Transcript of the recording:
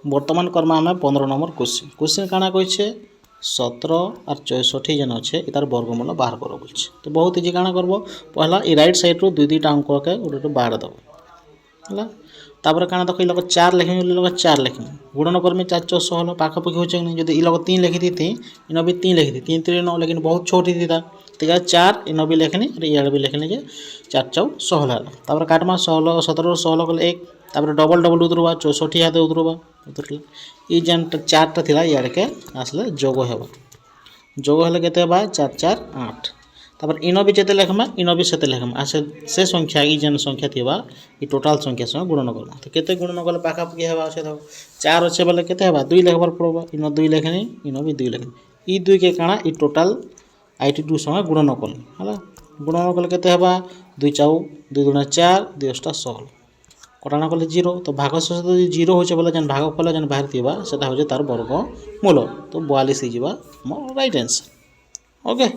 बर्तमान करमा आम 15 number question question काଣା कहছে 17 और 64 जेन अच्छे तार वर्गमूल बाहर कर बोलছে तो बहुत इजी काଣା करब पहला ई राइट साइड रो दुई दुईटा अंक के गोटे बाहर दब है तापर काଣା देख लोग 4 लिखमी लोग 4 लिखमी गुणन करमी 4 4 16 पाखापाखि हो जदि ई लोग 3 लिखी थी इन भी 3 लिखी थी 3 3 9 लेकिन बहुत छोटी थी था तो 4 इन भी लिखनी इे भी लिखनी जे 4 4 16 तापर काटमा 16 17 16 कले 1 तापर डबल डबल उतरवा 64 हाथ उतरवा उतरला ई जेन 4टा थिला इारे के आसले जोग हेबा जोग हेले केते हेबा 4 4 8 तापर इन भी जेते लिखमा इन भी सेते लिखमा आसे से संख्या ई जेन संख्या थिबा ई टोटल संख्या संग गुणन करबा तो केते गुणन कले पाखापाखि हेबा से 4 अच्छे बोले केते हेबा 2 लिखबार पड़बा इन 2 लिखनी इन भी 2 लिखनी ई 2 के काଣା ई टोटल 82 संग गुणन कले हला गुणन कले केते हेबा 2 4 2 गुणा 4 2 8 16 कटाण कले 0 तो भाग शेष तो 0 होचे बोले जेन भाग फल जेन बाहर थिबा सेटा होचे तार वर्ग मूल तो 42 ही जीवा मोर राइट आंसर ओके।